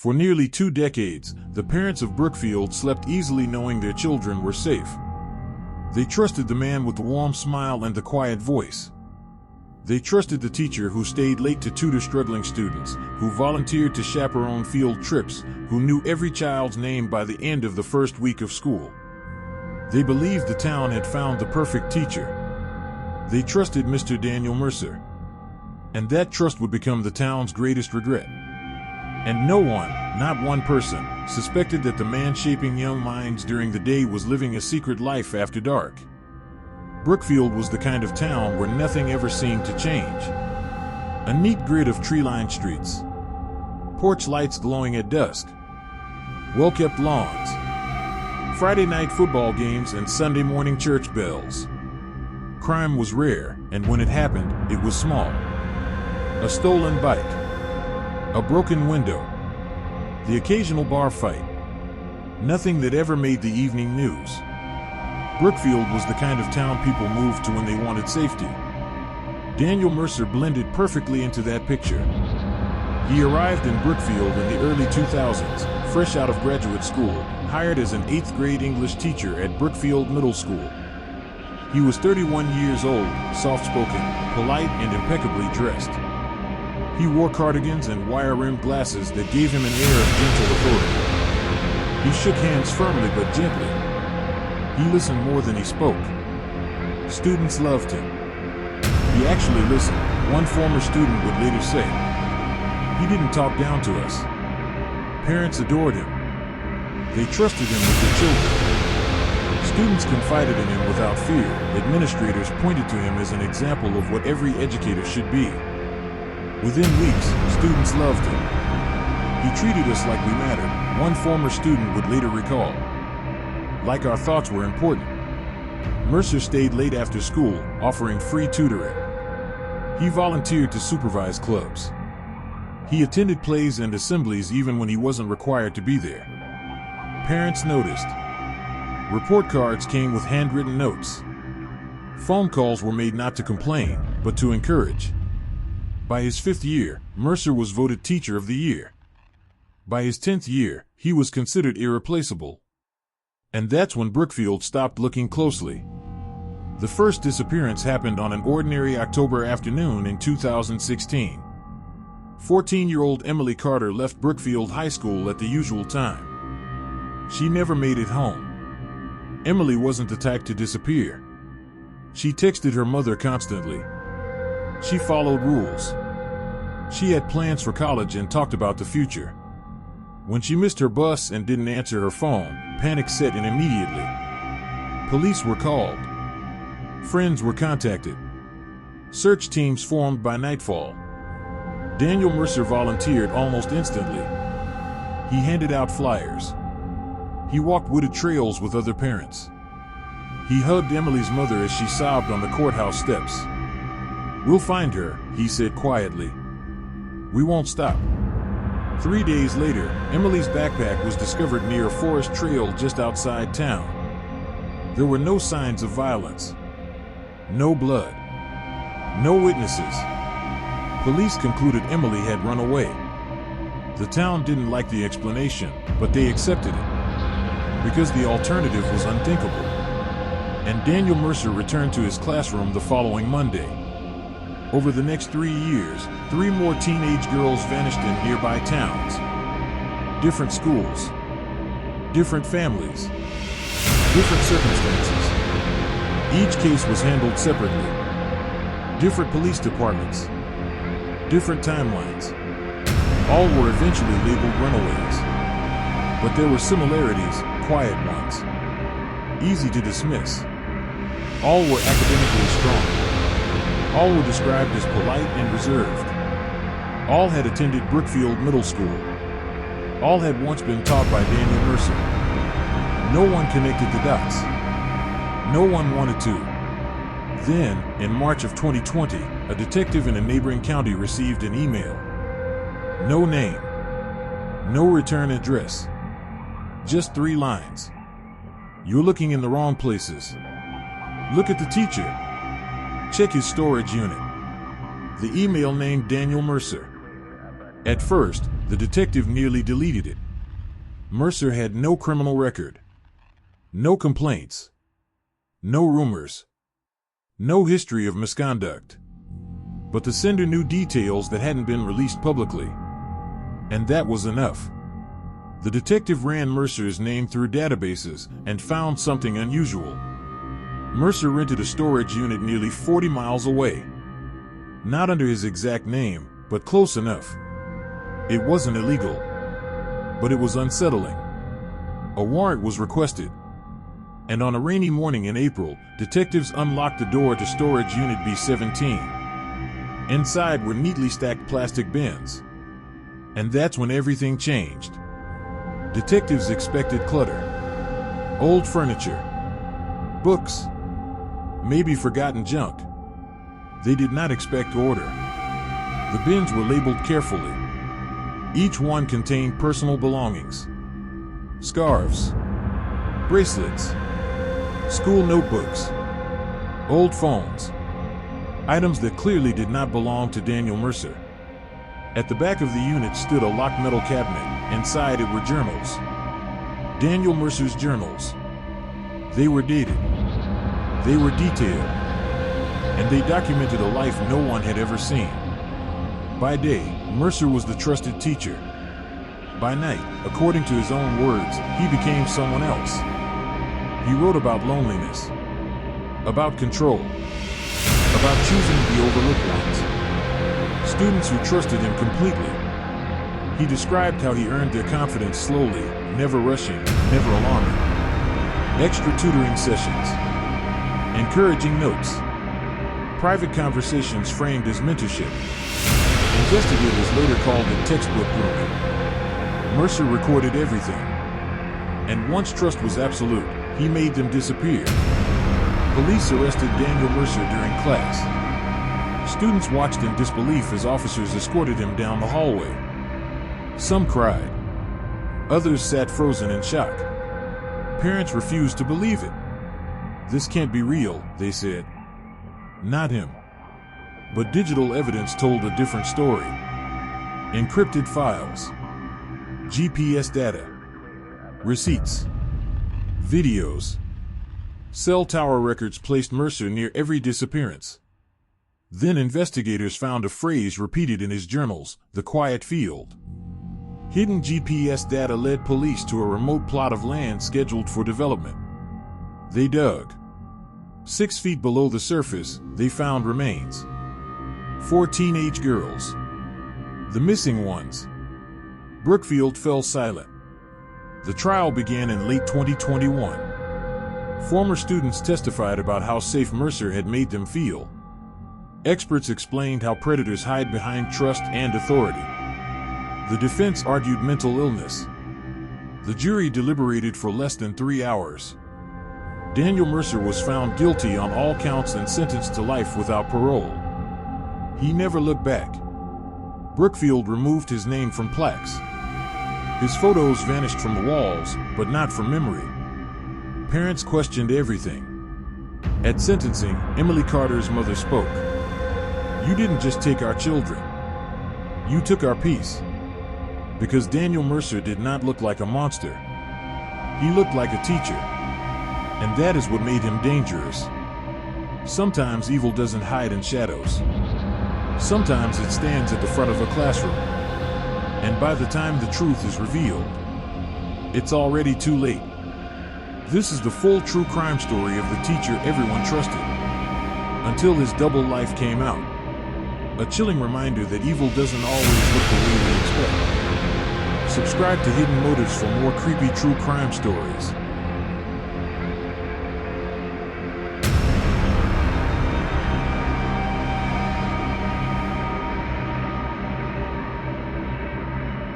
For nearly 2 decades, the parents of Brookfield slept easily knowing their children were safe. They trusted the man with the warm smile and the quiet voice. They trusted the teacher who stayed late to tutor struggling students, who volunteered to chaperone field trips, who knew every child's name by the end of the first week of school. They believed the town had found the perfect teacher. They trusted Mr. Daniel Mercer. And that trust would become the town's greatest regret. And no one, not one person, suspected that the man shaping young minds during the day was living a secret life after dark. Brookfield was the kind of town where nothing ever seemed to change. A neat grid of tree-lined streets. Porch lights glowing at dusk. Well-kept lawns. Friday night football games and Sunday morning church bells. Crime was rare, and when it happened, it was small. A stolen bike. A broken window. The occasional bar fight. Nothing that ever made the evening news. Brookfield was the kind of town people moved to when they wanted safety. Daniel Mercer blended perfectly into that picture. He arrived in Brookfield in the early 2000s, fresh out of graduate school, hired as an 8th grade English teacher at Brookfield Middle School. He was 31 years old, soft-spoken, polite, and impeccably dressed. He wore cardigans and wire-rimmed glasses that gave him an air of gentle authority. He shook hands firmly but gently. He listened more than he spoke. Students loved him. He actually listened, one former student would later say. He didn't talk down to us. Parents adored him. They trusted him with their children. Students confided in him without fear. Administrators pointed to him as an example of what every educator should be. Within weeks, students loved him. He treated us like we mattered, one former student would later recall. Like our thoughts were important. Mercer stayed late after school, offering free tutoring. He volunteered to supervise clubs. He attended plays and assemblies even when he wasn't required to be there. Parents noticed. Report cards came with handwritten notes. Phone calls were made not to complain, but to encourage. By his 5th year, Mercer was voted Teacher of the Year. By his 10th year, he was considered irreplaceable. And that's when Brookfield stopped looking closely. The first disappearance happened on an ordinary October afternoon in 2016. 14-year-old Emily Carter left Brookfield High School at the usual time. She never made it home. Emily wasn't the type to disappear. She texted her mother constantly. She followed rules. She had plans for college and talked about the future. When she missed her bus and didn't answer her phone, panic set in immediately. Police were called. Friends were contacted. Search teams formed by nightfall. Daniel Mercer volunteered almost instantly. He handed out flyers. He walked wooded trails with other parents. He hugged Emily's mother as she sobbed on the courthouse steps. "We'll find her," he said quietly. "We won't stop." 3 days later, Emily's backpack was discovered near a forest trail just outside town. There were no signs of violence. No blood. No witnesses. Police concluded Emily had run away. The town didn't like the explanation, but they accepted it. Because the alternative was unthinkable. And Daniel Mercer returned to his classroom the following Monday. Over the next 3 years, 3 more teenage girls vanished in nearby towns. Different schools. Different families. Different circumstances. Each case was handled separately. Different police departments. Different timelines. All were eventually labeled runaways. But there were similarities, quiet ones. Easy to dismiss. All were academically strong. All were described as polite and reserved. All had attended Brookfield Middle School. All had once been taught by Daniel Mercer. No one connected the dots. No one wanted to. Then, in March of 2020, a detective in a neighboring county received an email. No name. No return address. Just 3 lines. "You're looking in the wrong places. Look at the teacher. Check his storage unit." The email named Daniel Mercer. At first, The detective nearly deleted it. Mercer had no criminal record, no complaints, no rumors, no history of misconduct. But the sender knew details that hadn't been released publicly. And that was enough. The detective ran Mercer's name through databases and found something unusual. Mercer rented a storage unit nearly 40 miles away. Not under his exact name, but close enough. It wasn't illegal, but it was unsettling. A warrant was requested. And on a rainy morning in April, detectives unlocked the door to storage unit B-17. Inside were neatly stacked plastic bins. And that's when everything changed. Detectives expected clutter. Old furniture. Books. Maybe forgotten junk. They did not expect order. The bins were labeled carefully. Each one contained personal belongings. Scarves. Bracelets. School notebooks. Old phones. Items that clearly did not belong to Daniel Mercer. At the back of the unit stood a locked metal cabinet. Inside it were journals. Daniel Mercer's journals. They were dated. They were detailed. And they documented a life no one had ever seen. By day, Mercer was the trusted teacher. By night, according to his own words, he became someone else. He wrote about loneliness, about control, about choosing the overlooked ones, students who trusted him completely. He described how he earned their confidence slowly, never rushing, never alarming. Extra tutoring sessions, encouraging notes, private conversations framed as mentorship. Investigators later called it textbook grooming. Mercer recorded everything. And once trust was absolute, he made them disappear. Police arrested Daniel Mercer during class. Students watched in disbelief as officers escorted him down the hallway. Some cried. Others sat frozen in shock. Parents refused to believe it. This can't be real, they said. Not him. But digital evidence told a different story. Encrypted files, GPS data, receipts, videos. Cell tower records placed Mercer near every disappearance. Then investigators found a phrase repeated in his journals, the quiet field. Hidden GPS data led police to a remote plot of land scheduled for development. They dug. 6 feet below the surface, they found remains. 4 teenage girls. The missing ones. Brookfield fell silent. The trial began in late 2021. Former students testified about how safe Mercer had made them feel. Experts explained how predators hide behind trust and authority. The defense argued mental illness. The jury deliberated for less than 3 hours. Daniel Mercer was found guilty on all counts and sentenced to life without parole. He never looked back. Brookfield removed his name from plaques. His photos vanished from walls, but not from memory. Parents questioned everything. At sentencing, Emily Carter's mother spoke. "You didn't just take our children. You took our peace." Because Daniel Mercer did not look like a monster. He looked like a teacher. And that is what made him dangerous. Sometimes evil doesn't hide in shadows. Sometimes it stands at the front of a classroom. And by the time the truth is revealed, it's already too late. This is the full true crime story of the teacher everyone trusted. Until his double life came out. A chilling reminder that evil doesn't always look the way we expect. Subscribe to Hidden Motives for more creepy true crime stories.